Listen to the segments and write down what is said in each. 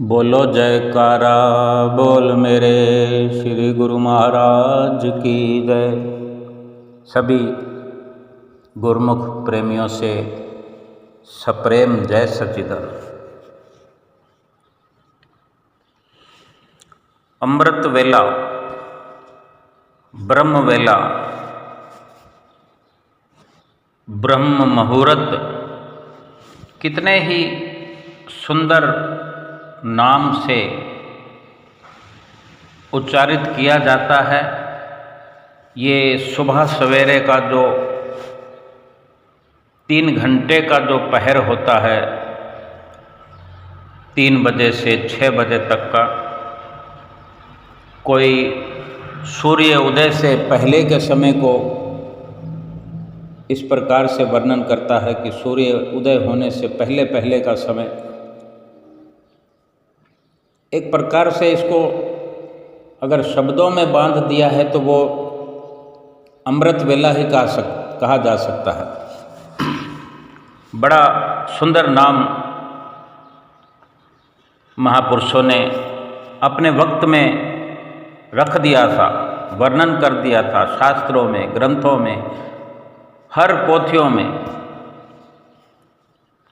बोलो जयकारा बोल मेरे श्री गुरु महाराज की जय। सभी गुरुमुख प्रेमियों से सप्रेम जय सच्चिदानंद। अमृत वेला, ब्रह्म वेला, ब्रह्म मुहूर्त, कितने ही सुंदर नाम से उच्चारित किया जाता है। ये सुबह सवेरे का जो 3 घंटे का जो पहर होता है, 3 बजे से 6 बजे तक का, कोई सूर्य उदय से पहले के समय को इस प्रकार से वर्णन करता है कि सूर्य उदय होने से पहले पहले का समय। एक प्रकार से इसको अगर शब्दों में बांध दिया है तो वो अमृत वेला ही कहा जा सकता है। बड़ा सुंदर नाम महापुरुषों ने अपने वक्त में रख दिया था, वर्णन कर दिया था शास्त्रों में, ग्रंथों में, हर पोथियों में,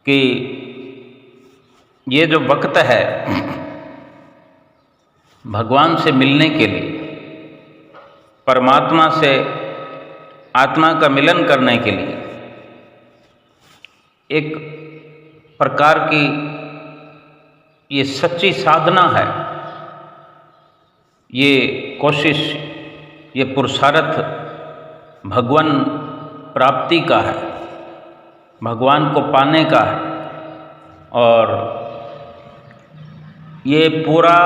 कि ये जो वक्त है भगवान से मिलने के लिए, परमात्मा से आत्मा का मिलन करने के लिए, एक प्रकार की ये सच्ची साधना है, ये कोशिश, ये पुरुषार्थ भगवान प्राप्ति का है, भगवान को पाने का है। और ये पूरा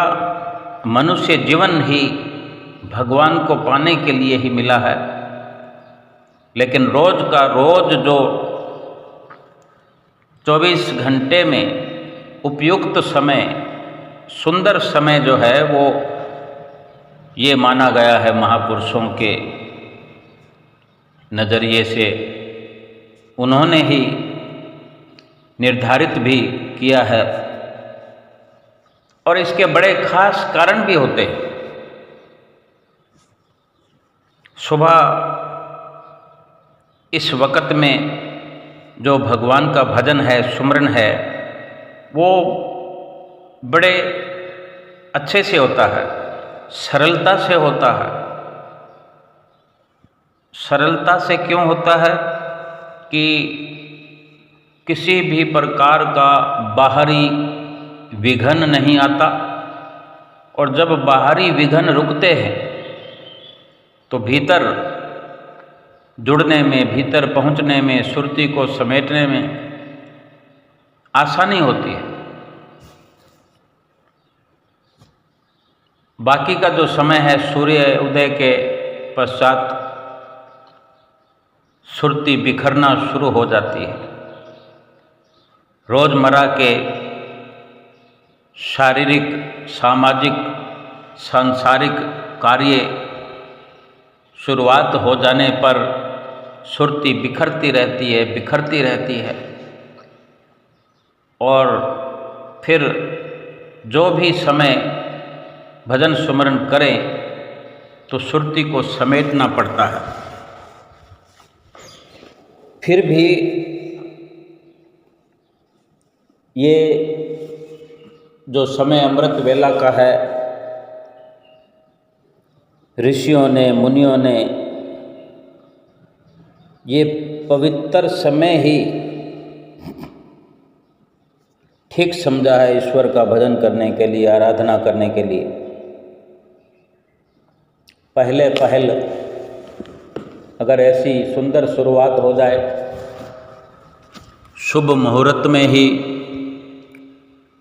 मनुष्य जीवन ही भगवान को पाने के लिए ही मिला है। लेकिन रोज का रोज जो 24 घंटे में उपयुक्त समय, सुंदर समय जो है, वो ये माना गया है महापुरुषों के नज़रिए से, उन्होंने ही निर्धारित भी किया है। और इसके बड़े खास कारण भी होते हैं। सुबह इस वक़्त में जो भगवान का भजन है, सुमरन है, वो बड़े अच्छे से होता है, सरलता से होता है। सरलता से क्यों होता है कि किसी भी प्रकार का बाहरी विघन नहीं आता। और जब बाहरी विघन रुकते हैं तो भीतर जुड़ने में, भीतर पहुंचने में, सुरती को समेटने में आसानी होती है। बाकी का जो समय है, सूर्य उदय के पश्चात सुरती बिखरना शुरू हो जाती है। रोजमर्रा के शारीरिक, सामाजिक, सांसारिक कार्य शुरुआत हो जाने पर सुरती बिखरती रहती है। और फिर जो भी समय भजन सुमरन करें तो सुरती को समेटना पड़ता है। फिर भी ये जो समय अमृत वेला का है, ऋषियों ने, मुनियों ने ये पवित्र समय ही ठीक समझा है ईश्वर का भजन करने के लिए, आराधना करने के लिए। पहले अगर ऐसी सुंदर शुरुआत हो जाए, शुभ मुहूर्त में ही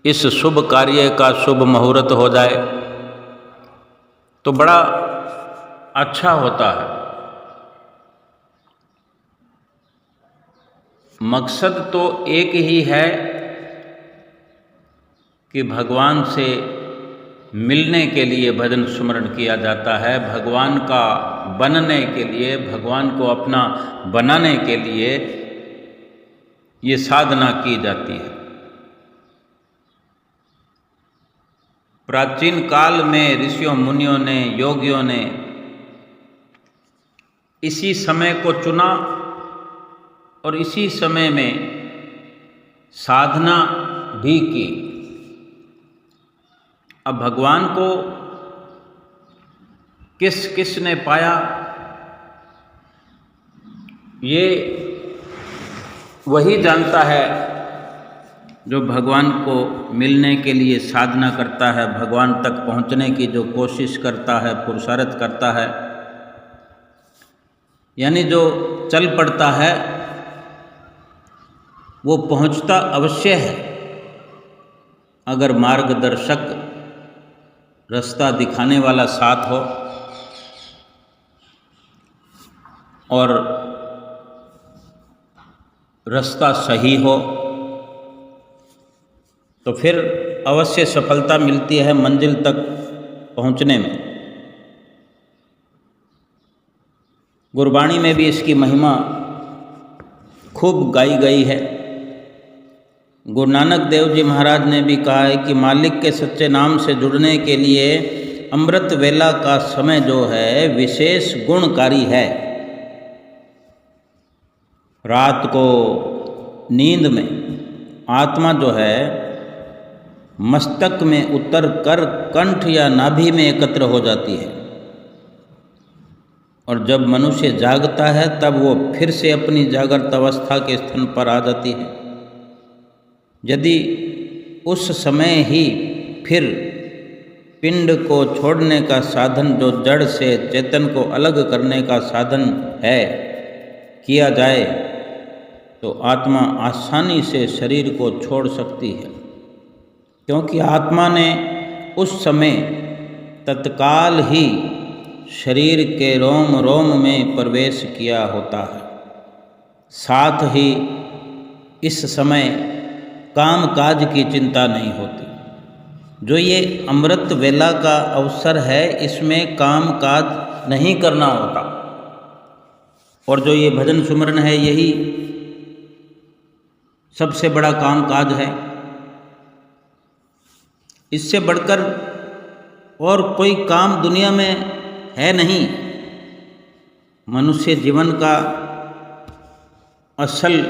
इस शुभ कार्य का शुभ मुहूर्त हो जाए तो बड़ा अच्छा होता है। मकसद तो एक ही है कि भगवान से मिलने के लिए भजन सुमरण किया जाता है, भगवान का बनने के लिए, भगवान को अपना बनाने के लिए ये साधना की जाती है। प्राचीन काल में ऋषियों मुनियों ने, योगियों ने इसी समय को चुना और इसी समय में साधना भी की। अब भगवान को किस किस ने पाया, ये वही जानता है जो भगवान को मिलने के लिए साधना करता है, भगवान तक पहुंचने की जो कोशिश करता है, पुरुषार्थ करता है, यानी जो चल पड़ता है, वो पहुंचता अवश्य है अगर मार्गदर्शक, रास्ता दिखाने वाला साथ हो और रास्ता सही हो, तो फिर अवश्य सफलता मिलती है मंजिल तक पहुंचने में। गुरबाणी में भी इसकी महिमा खूब गाई गई है। गुरु नानक देव जी महाराज ने भी कहा है कि मालिक के सच्चे नाम से जुड़ने के लिए अमृत वेला का समय जो है विशेष गुणकारी है। रात को नींद में आत्मा जो है मस्तक में उतर कर कंठ या नाभि में एकत्र हो जाती है और जब मनुष्य जागता है तब वो फिर से अपनी जागृत अवस्था के स्थान पर आ जाती है। यदि उस समय ही फिर पिंड को छोड़ने का साधन, जो जड़ से चेतन को अलग करने का साधन है, किया जाए तो आत्मा आसानी से शरीर को छोड़ सकती है, क्योंकि आत्मा ने उस समय तत्काल ही शरीर के रोम रोम में प्रवेश किया होता है। साथ ही इस समय काम काज की चिंता नहीं होती। जो ये अमृत वेला का अवसर है, इसमें काम काज नहीं करना होता। और जो ये भजन सुमरन है, यही सबसे बड़ा काम काज है। इससे बढ़कर और कोई काम दुनिया में है नहीं। मनुष्य जीवन का असल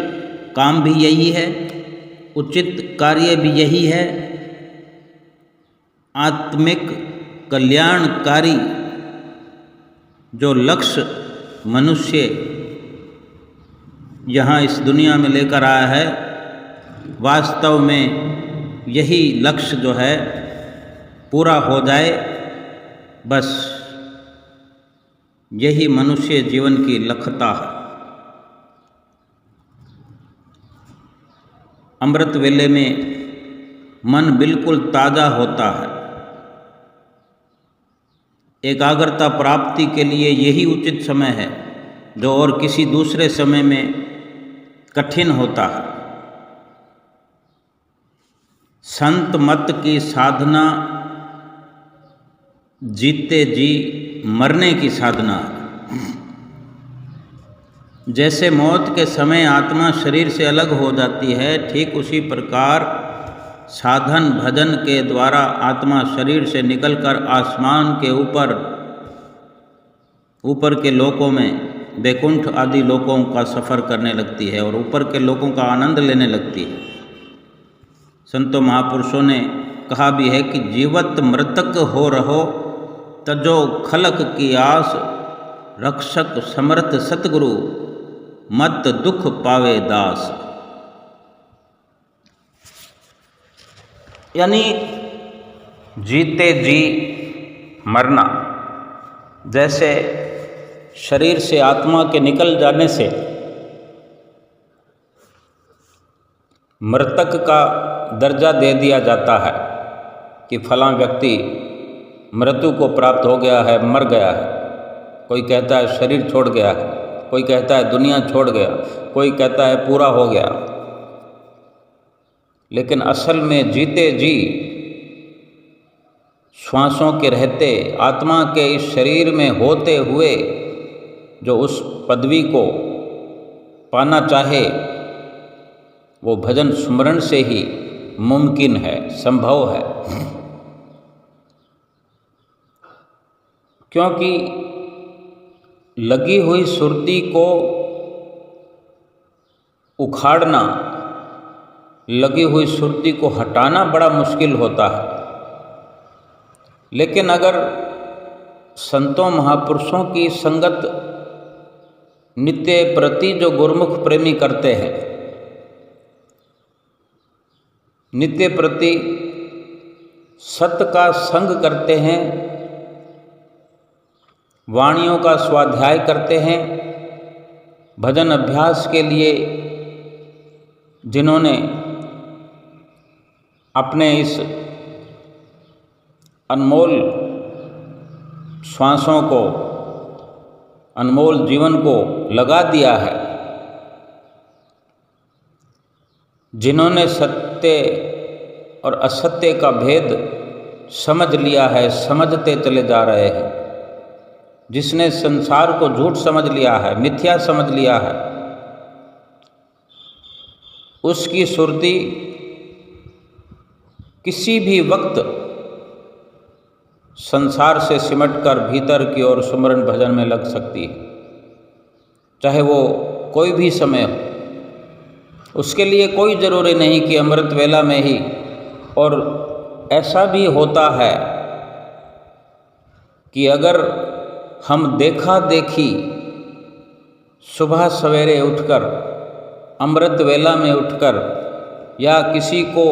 काम भी यही है, उचित कार्य भी यही है। आत्मिक कल्याणकारी जो लक्ष्य मनुष्य यहाँ इस दुनिया में लेकर आया है, वास्तव में यही लक्ष्य जो है पूरा हो जाए, बस यही मनुष्य जीवन की लक्ष्यता है। अमृत वेले में मन बिल्कुल ताज़ा होता है। एकाग्रता प्राप्ति के लिए यही उचित समय है, जो और किसी दूसरे समय में कठिन होता है। संत मत की साधना जीते जी मरने की साधना है। जैसे मौत के समय आत्मा शरीर से अलग हो जाती है, ठीक उसी प्रकार साधन भजन के द्वारा आत्मा शरीर से निकलकर आसमान के ऊपर के लोकों में, वैकुंठ आदि लोकों का सफ़र करने लगती है और ऊपर के लोकों का आनंद लेने लगती है। संतों महापुरुषों ने कहा भी है कि जीवत मृतक हो रहो, तजो खलक की आस, रक्षक समर्थ सतगुरु, मत दुख पावे दास। यानी जीते जी मरना। जैसे शरीर से आत्मा के निकल जाने से मृतक का दर्जा दे दिया जाता है कि फलां व्यक्ति मृत्यु को प्राप्त हो गया है, मर गया है। कोई कहता है शरीर छोड़ गया है, कोई कहता है दुनिया छोड़ गया, कोई कहता है पूरा हो गया। लेकिन असल में जीते जी, श्वासों के रहते, आत्मा के इस शरीर में होते हुए जो उस पदवी को पाना चाहे, वो भजन सुमरण से ही मुमकिन है, संभव है। क्योंकि लगी हुई सुरती को उखाड़ना, लगी हुई सुरती को हटाना बड़ा मुश्किल होता है। लेकिन अगर संतों महापुरुषों की संगत नित्य प्रति जो गुरुमुख प्रेमी करते हैं, नित्य प्रति सत्य का संग करते हैं, वाणियों का स्वाध्याय करते हैं, भजन अभ्यास के लिए जिन्होंने अपने इस अनमोल श्वासों को, अनमोल जीवन को लगा दिया है, जिन्होंने सत्य और असत्य का भेद समझ लिया है, समझते चले जा रहे हैं, जिसने संसार को झूठ समझ लिया है, मिथ्या समझ लिया है, उसकी सुरती किसी भी वक्त संसार से सिमटकर भीतर की ओर सुमरन भजन में लग सकती है, चाहे वो कोई भी समय हो। उसके लिए कोई ज़रूरी नहीं कि अमृत वेला में ही, और ऐसा भी होता है कि अगर हम देखा देखी सुबह सवेरे उठकर, अमृत वेला में उठकर, या किसी को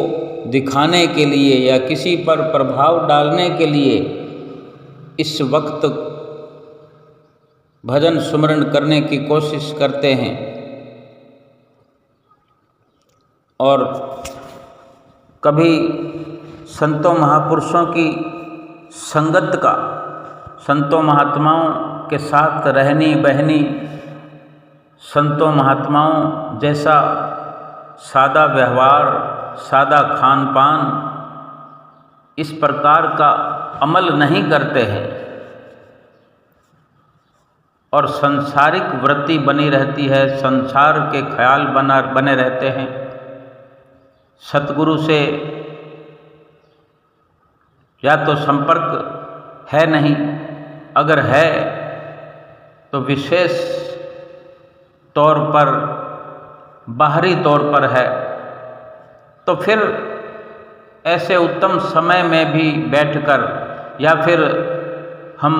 दिखाने के लिए या किसी पर प्रभाव डालने के लिए इस वक्त भजन सुमरण करने की कोशिश करते हैं, और कभी संतों महापुरुषों की संगत का, संतों महात्माओं के साथ रहनी बहनी, संतों महात्माओं जैसा सादा व्यवहार, सादा खान पान, इस प्रकार का अमल नहीं करते हैं और संसारिक वृत्ति बनी रहती है, संसार के ख्याल बने रहते हैं। सतगुरु से या तो संपर्क है नहीं, अगर है तो विशेष तौर पर, बाहरी तौर पर है, तो फिर ऐसे उत्तम समय में भी बैठकर, या फिर हम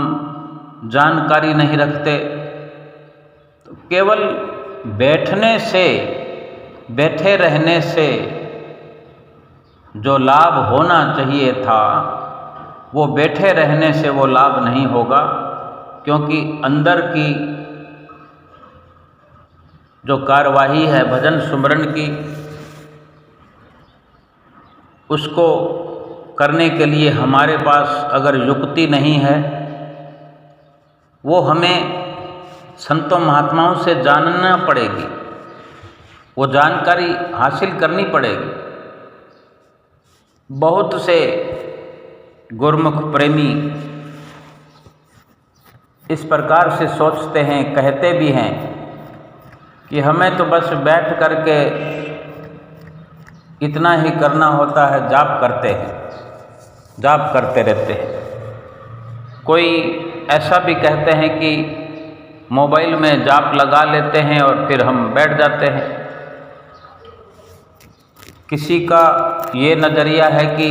जानकारी नहीं रखते, तो केवल बैठने से, बैठे रहने से जो लाभ होना चाहिए था, वो बैठे रहने से वो लाभ नहीं होगा, क्योंकि अंदर की जो कार्यवाही है भजन सुमरण की, उसको करने के लिए हमारे पास अगर युक्ति नहीं है, वो हमें संतों महात्माओं से जानना पड़ेगी, वो जानकारी हासिल करनी पड़ेगी। बहुत से गुरुमुख प्रेमी इस प्रकार से सोचते हैं, कहते भी हैं कि हमें तो बस बैठ करके इतना ही करना होता है, जाप करते हैं, जाप करते रहते हैं। कोई ऐसा भी कहते हैं कि मोबाइल में जाप लगा लेते हैं और फिर हम बैठ जाते हैं। किसी का ये नज़रिया है कि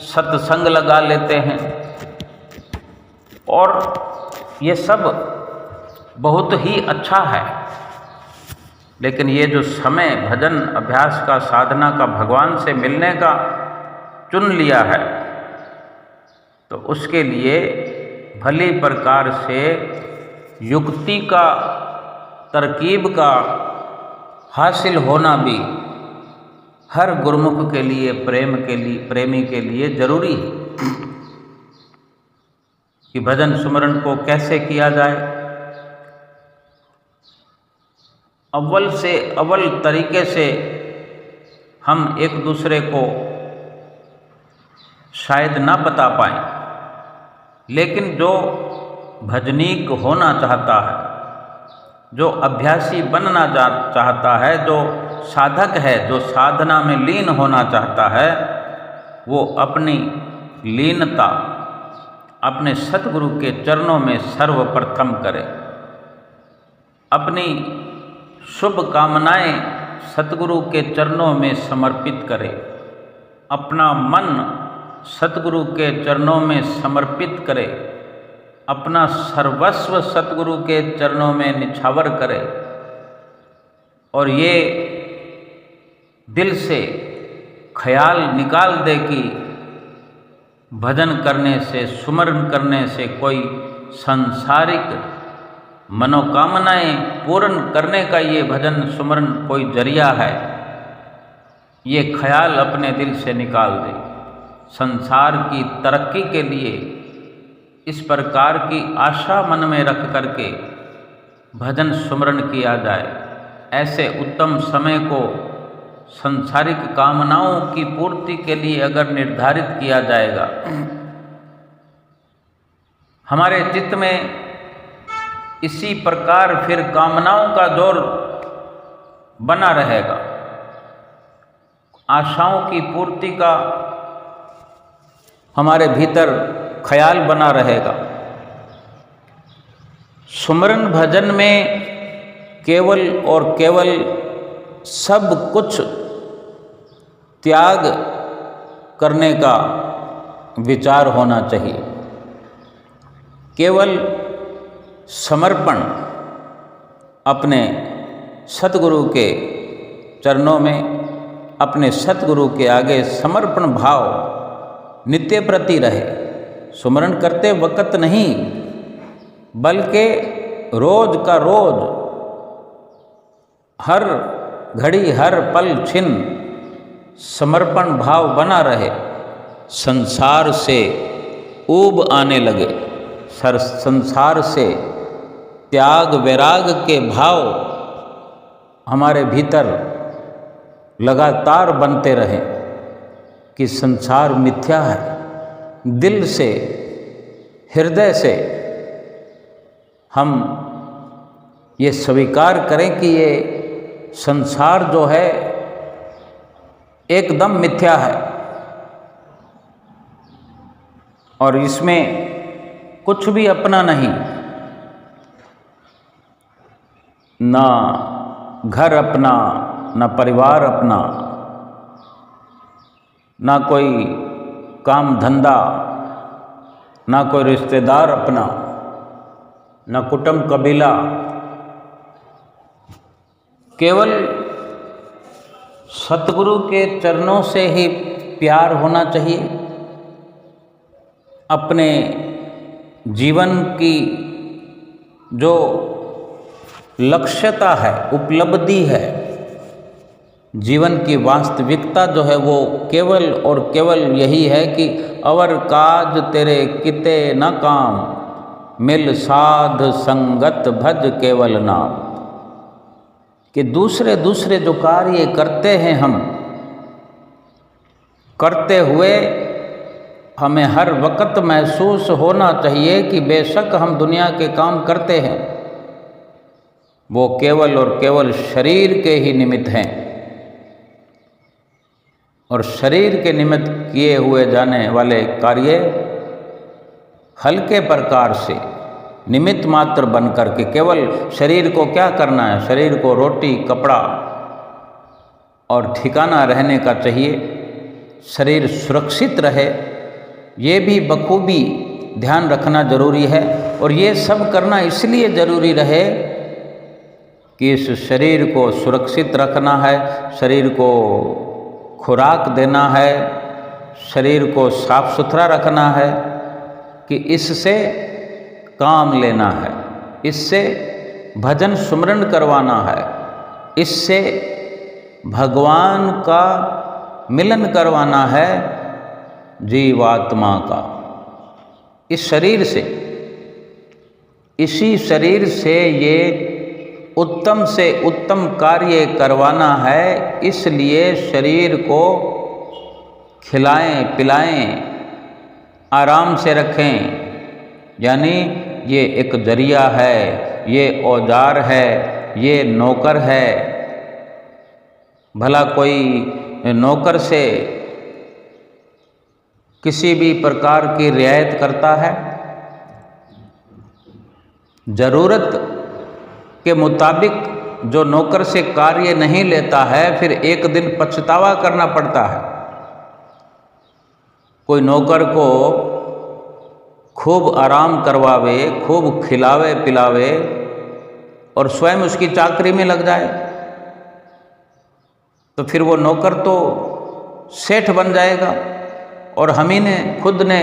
सत्संग लगा लेते हैं, और ये सब बहुत ही अच्छा है, लेकिन ये जो समय भजन अभ्यास का, साधना का, भगवान से मिलने का चुन लिया है, तो उसके लिए भली प्रकार से युक्ति का, तरकीब का हासिल होना भी हर गुरुमुख के लिए, प्रेम के लिए, प्रेमी के लिए जरूरी है कि भजन सुमरण को कैसे किया जाए। अव्वल से अव्वल तरीके से हम एक दूसरे को शायद ना बता पाएं, लेकिन जो भजनीक होना चाहता है, जो अभ्यासी बनना चाहता है, जो साधक है, जो साधना में लीन होना चाहता है, वो अपनी लीनता, अपने सतगुरु के चरणों में सर्वप्रथम करे। अपनी शुभ कामनाएं सतगुरु के चरणों में समर्पित करे। अपना मन सतगुरु के चरणों में समर्पित करे। अपना सर्वस्व सतगुरु के चरणों में निछावर करे और ये दिल से ख्याल निकाल दे कि भजन करने से, सुमरन करने से कोई सांसारिक मनोकामनाएं पूर्ण करने का ये भजन सुमरन कोई जरिया है। ये ख्याल अपने दिल से निकाल दे। संसार की तरक्की के लिए इस प्रकार की आशा मन में रख करके भजन सुमरन किया जाए। ऐसे उत्तम समय को संसारिक कामनाओं की पूर्ति के लिए अगर निर्धारित किया जाएगा, हमारे चित्त में इसी प्रकार फिर कामनाओं का जोर बना रहेगा। आशाओं की पूर्ति का हमारे भीतर ख्याल बना रहेगा। सुमरन भजन में केवल और केवल सब कुछ त्याग करने का विचार होना चाहिए। केवल समर्पण अपने सतगुरु के चरणों में, अपने सतगुरु के आगे समर्पण भाव नित्य प्रति रहे। सुमरन करते वक्त नहीं, बल्कि रोज का रोज, हर घड़ी हर पल छिन समर्पण भाव बना रहे। संसार से ऊब आने लगे, संसार से त्याग वैराग के भाव हमारे भीतर लगातार बनते रहे कि संसार मिथ्या है। दिल से, हृदय से हम ये स्वीकार करें कि ये संसार जो है एकदम मिथ्या है और इसमें कुछ भी अपना नहीं। ना घर अपना, ना परिवार अपना, ना कोई काम धंधा, ना कोई रिश्तेदार अपना, ना कुटुंब कबीला। केवल सतगुरु के चरणों से ही प्यार होना चाहिए। अपने जीवन की जो लक्ष्यता है, उपलब्धि है, जीवन की वास्तविकता जो है वो केवल और केवल यही है कि अवर काज तेरे किते न काम, मिल साध संगत भज केवल नाम। कि दूसरे दूसरे जो कार्य करते हैं हम, करते हुए हमें हर वक्त महसूस होना चाहिए कि बेशक हम दुनिया के काम करते हैं, वो केवल और केवल शरीर के ही निमित्त हैं और शरीर के निमित्त किए हुए जाने वाले कार्य हल्के प्रकार से निमित्त मात्र बनकर के केवल शरीर को क्या करना है, शरीर को रोटी कपड़ा और ठिकाना रहने का चाहिए, शरीर सुरक्षित रहे, ये भी बखूबी ध्यान रखना जरूरी है। और ये सब करना इसलिए जरूरी रहे कि इस शरीर को सुरक्षित रखना है, शरीर को खुराक देना है, शरीर को साफ सुथरा रखना है, कि इससे काम लेना है, इससे भजन सुमरन करवाना है, इससे भगवान का मिलन करवाना है जीवात्मा का। इस शरीर से, इसी शरीर से ये उत्तम से उत्तम कार्य करवाना है। इसलिए शरीर को खिलाएं पिलाएं, आराम से रखें। यानी ये एक जरिया है, ये औजार है, ये नौकर है। भला कोई नौकर से किसी भी प्रकार की रियायत करता है? ज़रूरत के मुताबिक जो नौकर से कार्य नहीं लेता है फिर एक दिन पछतावा करना पड़ता है। कोई नौकर को खूब आराम करवावे, खूब खिलावे पिलावे और स्वयं उसकी चाकरी में लग जाए तो फिर वो नौकर तो सेठ बन जाएगा, और हम ही ने खुद ने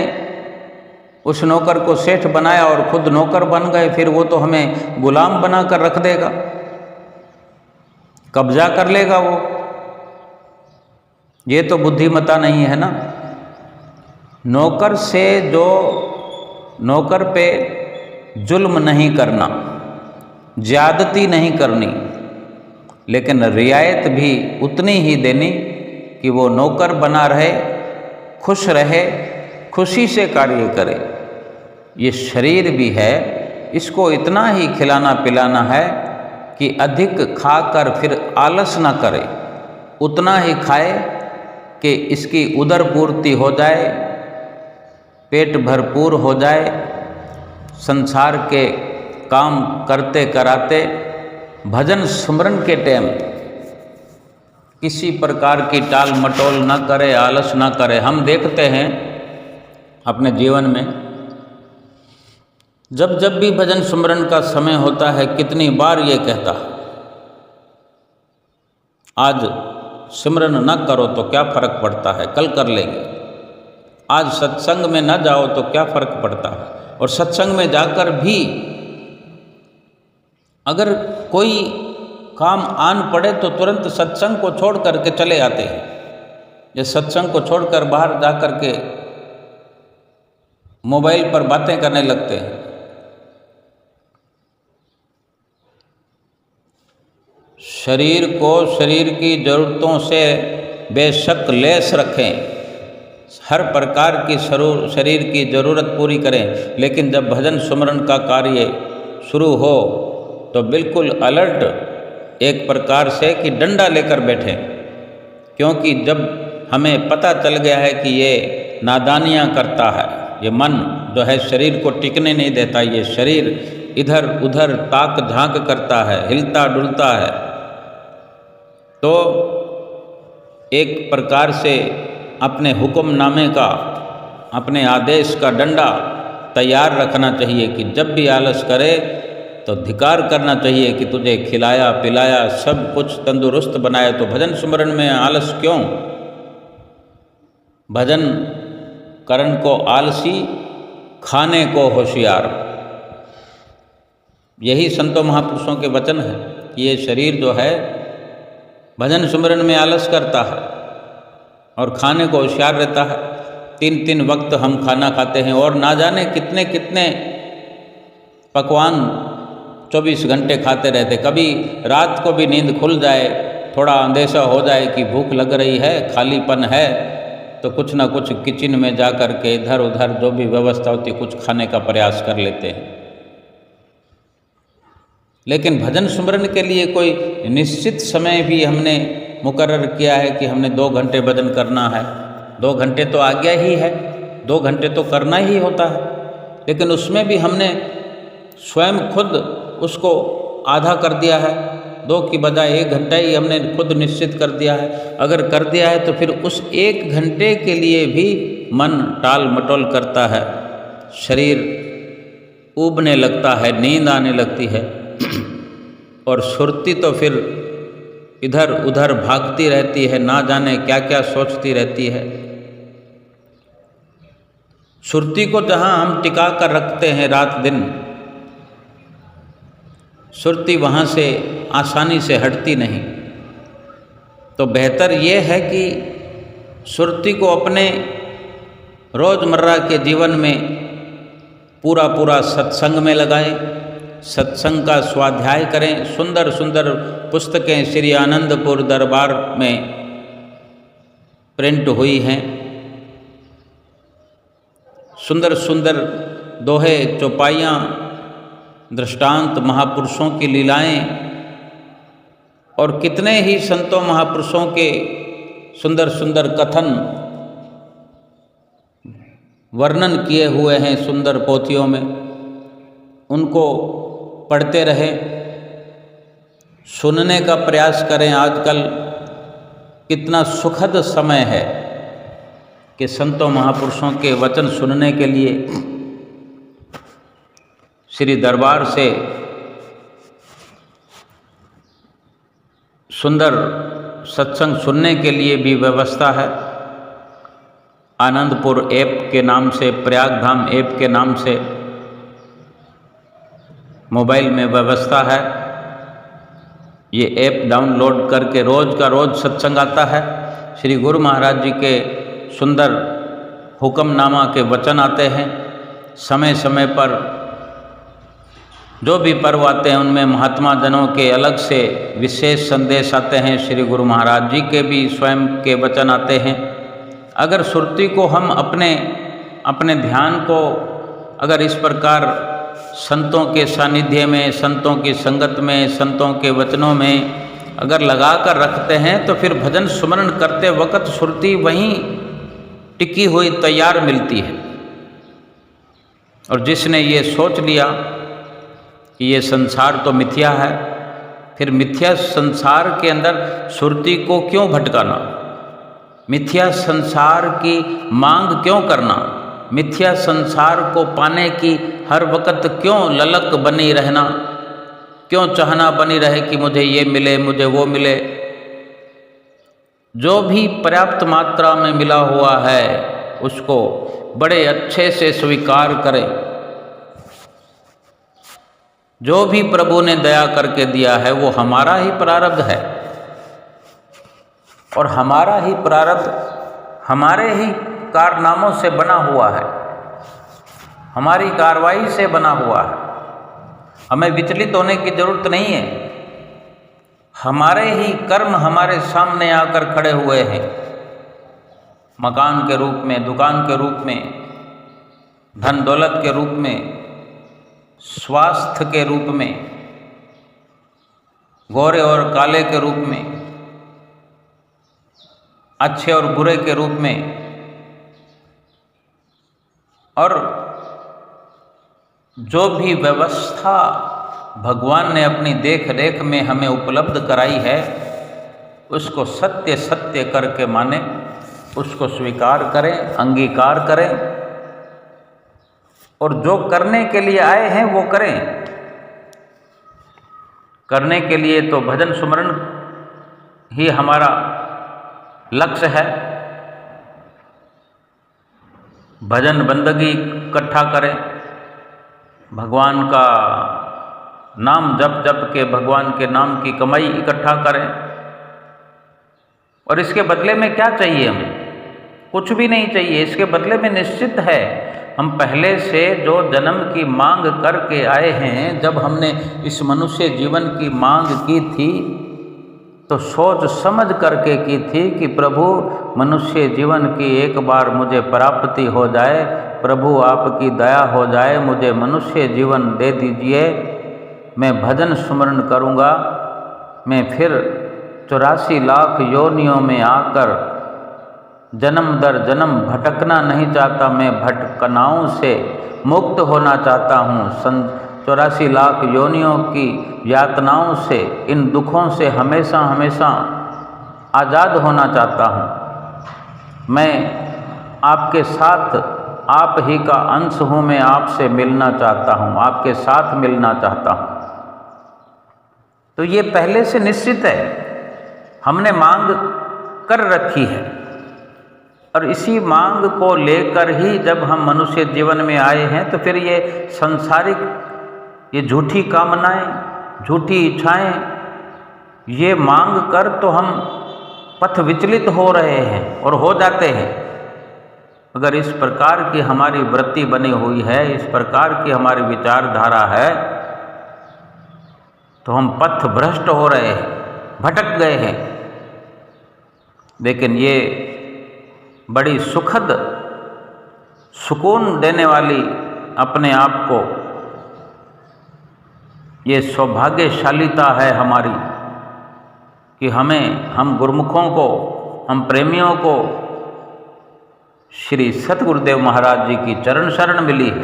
उस नौकर को सेठ बनाया और खुद नौकर बन गए, फिर वो तो हमें गुलाम बना कर रख देगा, कब्जा कर लेगा वो। ये तो बुद्धिमत्ता नहीं है ना। नौकर से जो नौकर पे जुल्म नहीं करना, ज्यादती नहीं करनी, लेकिन रियायत भी उतनी ही देनी कि वो नौकर बना रहे, खुश रहे, खुशी से कार्य करे। ये शरीर भी है, इसको इतना ही खिलाना पिलाना है कि अधिक खाकर फिर आलस ना करे, उतना ही खाए कि इसकी उदर पूर्ति हो जाए, पेट भरपूर हो जाए, संसार के काम करते कराते भजन सुमरन के टाइम किसी प्रकार की टाल मटोल न करे, आलस न करे। हम देखते हैं अपने जीवन में जब जब भी भजन सुमरन का समय होता है कितनी बार ये कहता है, आज सिमरन न करो तो क्या फर्क पड़ता है, कल कर लेंगे। आज सत्संग में न जाओ तो क्या फर्क पड़ता है। और सत्संग में जाकर भी अगर कोई काम आन पड़े तो तुरंत सत्संग को छोड़ करके चले आते हैं। ये सत्संग को छोड़कर बाहर जा कर के मोबाइल पर बातें करने लगते हैं। शरीर को शरीर की ज़रूरतों से बेशक लैस रखें, हर प्रकार की शरीर की ज़रूरत पूरी करें, लेकिन जब भजन सुमरन का कार्य शुरू हो तो बिल्कुल अलर्ट एक प्रकार से कि डंडा लेकर बैठें। क्योंकि जब हमें पता चल गया है कि ये नादानियाँ करता है, ये मन जो है शरीर को टिकने नहीं देता, ये शरीर इधर उधर ताक झांक करता है, हिलता डुलता है, तो एक प्रकार से अपने हुक्मनामे का, अपने आदेश का डंडा तैयार रखना चाहिए कि जब भी आलस करे तो धिकार करना चाहिए कि तुझे खिलाया पिलाया सब कुछ तंदुरुस्त बनाया, तो भजन सुमरन में आलस क्यों। भजन करण को आलसी, खाने को होशियार। यही संतों महापुरुषों के वचन है कि ये शरीर जो है भजन सुमरन में आलस करता है और खाने को होशियार रहता है। 3-3 वक्त हम खाना खाते हैं और ना जाने कितने कितने पकवान 24 घंटे खाते रहते। कभी रात को भी नींद खुल जाए, थोड़ा अंदेशा हो जाए कि भूख लग रही है, खालीपन है, तो कुछ ना कुछ किचन में जा कर के इधर उधर जो भी व्यवस्था होती कुछ खाने का प्रयास कर लेते हैं। लेकिन भजन सुमरन के लिए कोई निश्चित समय भी हमने मुकर्रर किया है कि हमने 2 घंटे भजन करना है। 2 घंटे तो आज्ञा ही है, 2 घंटे तो करना ही होता है, लेकिन उसमें भी हमने स्वयं खुद उसको आधा कर दिया है। 2 की बजाय 1 घंटा ही हमने खुद निश्चित कर दिया है। अगर कर दिया है तो फिर उस 1 घंटे के लिए भी मन टाल मटोल करता है, शरीर ऊबने लगता है, नींद आने लगती है और सुरती तो फिर इधर उधर भागती रहती है, ना जाने क्या क्या सोचती रहती है। सुरती को जहाँ हम टिका कर रखते हैं रात दिन, सुरती वहाँ से आसानी से हटती नहीं। तो बेहतर ये है कि सुरती को अपने रोज़मर्रा के जीवन में पूरा पूरा सत्संग में लगाएं, सत्संग का स्वाध्याय करें। सुंदर सुंदर पुस्तकें श्री आनंदपुर दरबार में प्रिंट हुई हैं, सुंदर सुंदर दोहे चौपाइयाँ, दृष्टांत, महापुरुषों की लीलाएं और कितने ही संतों महापुरुषों के सुंदर सुंदर कथन वर्णन किए हुए हैं सुंदर पोथियों में। उनको पढ़ते रहें, सुनने का प्रयास करें। आजकल कितना सुखद समय है कि संतों महापुरुषों के वचन सुनने के लिए श्री दरबार से सुंदर सत्संग सुनने के लिए भी व्यवस्था है। आनंदपुर ऐप के नाम से, प्रयागधाम ऐप के नाम से मोबाइल में व्यवस्था है। ये ऐप डाउनलोड करके रोज़ का रोज़ सत्संग आता है। श्री गुरु महाराज जी के सुंदर हुक्मनामा के वचन आते हैं। समय समय पर जो भी पर्व आते हैं उनमें महात्मा जनों के अलग से विशेष संदेश आते हैं। श्री गुरु महाराज जी के भी स्वयं के वचन आते हैं। अगर सुरती को हम अपने ध्यान को अगर इस प्रकार संतों के सानिध्य में, संतों की संगत में, संतों के वचनों में अगर लगा कर रखते हैं तो फिर भजन सुमरण करते वक्त सुरती वहीं टिकी हुई तैयार मिलती है। और जिसने ये सोच लिया कि ये संसार तो मिथ्या है, फिर मिथ्या संसार के अंदर सुरती को क्यों भटकाना, मिथ्या संसार की मांग क्यों करना, मिथ्या संसार को पाने की हर वक्त क्यों ललक बनी रहना, क्यों चाहना बनी रहे कि मुझे ये मिले, मुझे वो मिले। जो भी पर्याप्त मात्रा में मिला हुआ है उसको बड़े अच्छे से स्वीकार करें। जो भी प्रभु ने दया करके दिया है वो हमारा ही प्रारब्ध है, और हमारा ही प्रारब्ध हमारे ही कारनामों से बना हुआ है, हमारी कार्रवाई से बना हुआ है। हमें विचलित होने की जरूरत नहीं है। हमारे ही कर्म हमारे सामने आकर खड़े हुए हैं, मकान के रूप में, दुकान के रूप में, धन दौलत के रूप में, स्वास्थ्य के रूप में, गोरे और काले के रूप में, अच्छे और बुरे के रूप में। और जो भी व्यवस्था भगवान ने अपनी देख रेख में हमें उपलब्ध कराई है उसको सत्य सत्य करके माने, उसको स्वीकार करें, अंगीकार करें, और जो करने के लिए आए हैं वो करें। करने के लिए तो भजन सुमरण ही हमारा लक्ष्य है। भजन बंदगी इकट्ठा करें, भगवान का नाम जप जप के भगवान के नाम की कमाई इकट्ठा करें। और इसके बदले में क्या चाहिए हमें? कुछ भी नहीं चाहिए। इसके बदले में निश्चित है हम पहले से जो जन्म की मांग करके आए हैं, जब हमने इस मनुष्य जीवन की मांग की थी तो सोच समझ करके की थी कि प्रभु मनुष्य जीवन की एक बार मुझे प्राप्ति हो जाए, प्रभु आपकी दया हो जाए, मुझे मनुष्य जीवन दे दीजिए, मैं भजन सुमरण करूँगा। मैं फिर 84 लाख योनियों में आकर जन्म दर जन्म भटकना नहीं चाहता, मैं भटकनाओं से मुक्त होना चाहता हूँ। 84 लाख योनियों की यातनाओं से, इन दुखों से हमेशा हमेशा आज़ाद होना चाहता हूँ। मैं आपके साथ, आप ही का अंश हूँ, मैं आपसे मिलना चाहता हूँ, आपके साथ मिलना चाहता हूँ। तो ये पहले से निश्चित है, हमने मांग कर रखी है। और इसी मांग को लेकर ही जब हम मनुष्य जीवन में आए हैं तो फिर ये सांसारिक, ये झूठी कामनाएं, झूठी इच्छाएं, ये मांग कर तो हम पथ विचलित हो रहे हैं और हो जाते हैं। अगर इस प्रकार की हमारी वृत्ति बनी हुई है, इस प्रकार की हमारी विचारधारा है, तो हम पथ भ्रष्ट हो रहे हैं, भटक गए हैं। लेकिन ये बड़ी सुखद, सुकून देने वाली अपने आप को ये सौभाग्यशालीता है हमारी कि हम गुरुमुखों को, हम प्रेमियों को श्री सतगुरुदेव महाराज जी की चरण शरण मिली है।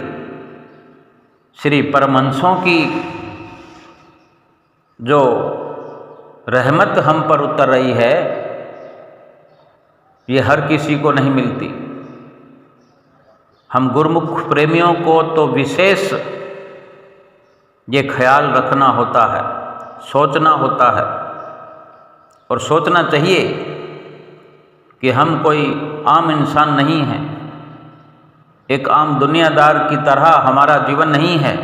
श्री परमहंसों की जो रहमत हम पर उतर रही है, ये हर किसी को नहीं मिलती। हम गुरुमुख प्रेमियों को तो विशेष ये ख्याल रखना होता है, सोचना होता है, और सोचना चाहिए कि हम कोई आम इंसान नहीं हैं, एक आम दुनियादार की तरह हमारा जीवन नहीं है।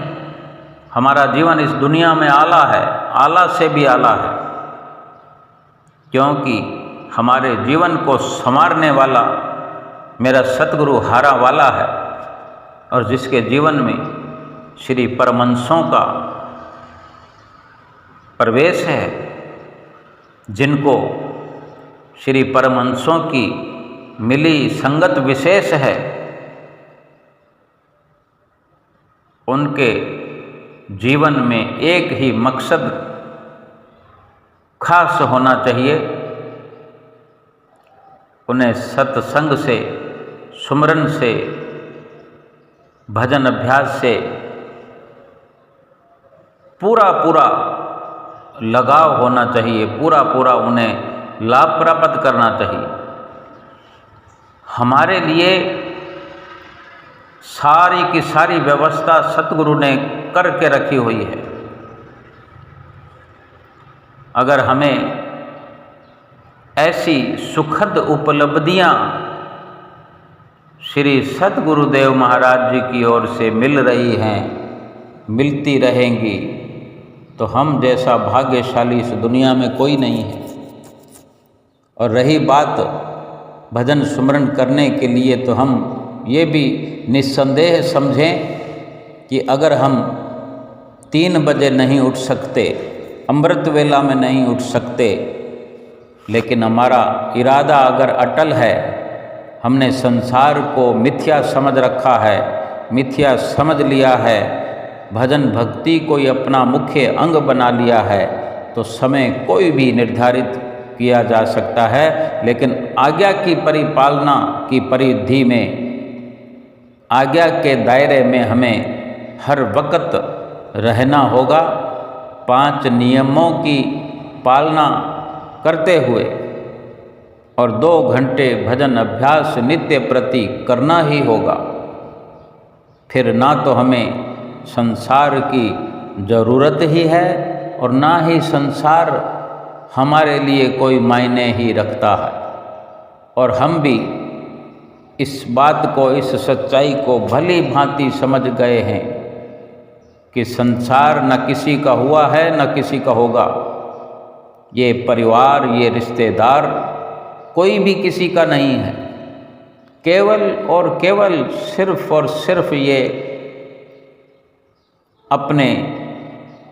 हमारा जीवन इस दुनिया में आला है, आला से भी आला है, क्योंकि हमारे जीवन को संवारने वाला मेरा सतगुरु हारा वाला है, और जिसके जीवन में श्री परमहंसों का प्रवेश है, जिनको श्री परमहंसों की मिली संगत विशेष है, उनके जीवन में एक ही मकसद खास होना चाहिए। उन्हें सत्संग से, सुमरन से, भजन अभ्यास से पूरा पूरा लगाव होना चाहिए, पूरा पूरा उन्हें लाभ प्राप्त करना चाहिए। हमारे लिए सारी की सारी व्यवस्था सतगुरु ने करके रखी हुई है। अगर हमें ऐसी सुखद उपलब्धियां श्री सतगुरुदेव महाराज जी की ओर से मिल रही हैं, मिलती रहेंगी, तो हम जैसा भाग्यशाली इस दुनिया में कोई नहीं है। और रही बात भजन सुमरन करने के लिए, तो हम ये भी निस्संदेह समझें कि अगर हम 3 बजे नहीं उठ सकते, अमृत वेला में नहीं उठ सकते, लेकिन हमारा इरादा अगर अटल है, हमने संसार को मिथ्या समझ रखा है, मिथ्या समझ लिया है, भजन भक्ति को ही अपना मुख्य अंग बना लिया है, तो समय कोई भी निर्धारित किया जा सकता है। लेकिन आज्ञा की परिपालना की परिधि में, आज्ञा के दायरे में हमें हर वक्त रहना होगा। 5 नियमों की पालना करते हुए और 2 घंटे भजन अभ्यास नित्य प्रति करना ही होगा। फिर ना तो हमें संसार की ज़रूरत ही है, और ना ही संसार हमारे लिए कोई मायने ही रखता है। और हम भी इस बात को, इस सच्चाई को भली भांति समझ गए हैं कि संसार न किसी का हुआ है, न किसी का होगा। ये परिवार, ये रिश्तेदार कोई भी किसी का नहीं है। केवल और केवल, सिर्फ और सिर्फ ये अपने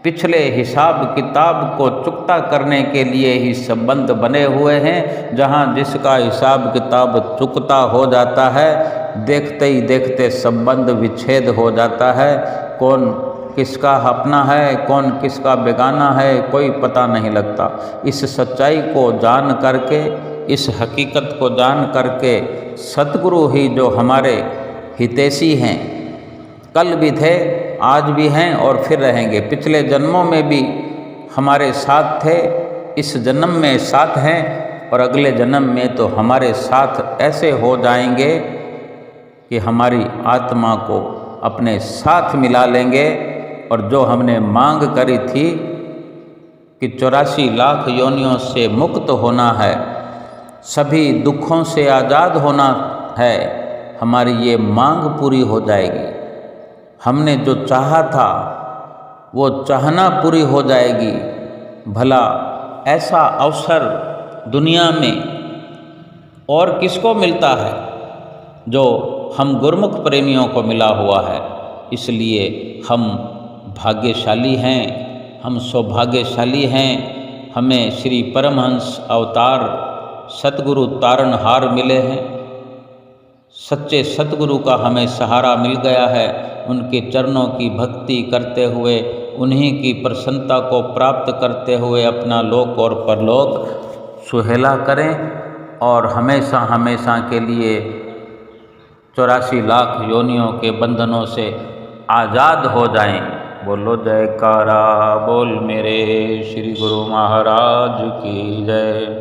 पिछले हिसाब किताब को चुकता करने के लिए ही संबंध बने हुए हैं। जहाँ जिसका हिसाब किताब चुकता हो जाता है, देखते ही देखते संबंध विच्छेद हो जाता है। कौन किसका अपना है, कौन किसका बेगाना है, कोई पता नहीं लगता। इस सच्चाई को जान करके, इस हकीकत को जान करके, सतगुरु ही जो हमारे हितैषी हैं, कल भी थे, आज भी हैं और फिर रहेंगे। पिछले जन्मों में भी हमारे साथ थे, इस जन्म में साथ हैं, और अगले जन्म में तो हमारे साथ ऐसे हो जाएंगे कि हमारी आत्मा को अपने साथ मिला लेंगे। और जो हमने मांग करी थी कि 84 लाख योनियों से मुक्त होना है, सभी दुखों से आज़ाद होना है, हमारी ये मांग पूरी हो जाएगी। हमने जो चाहा था वो चाहना पूरी हो जाएगी। भला ऐसा अवसर दुनिया में और किसको मिलता है जो हम गुरुमुख प्रेमियों को मिला हुआ है। इसलिए हम भाग्यशाली हैं, हम सौभाग्यशाली हैं। हमें श्री परमहंस अवतार सतगुरु तारणहार मिले हैं। सच्चे सतगुरु का हमें सहारा मिल गया है। उनके चरणों की भक्ति करते हुए, उन्हीं की प्रसन्नता को प्राप्त करते हुए अपना लोक और परलोक सुहेला करें, और हमेशा हमेशा के लिए 84 लाख योनियों के बंधनों से आज़ाद हो जाएं। बोलो जयकारा बोल मेरे श्री श्री गुरु महाराज की जय।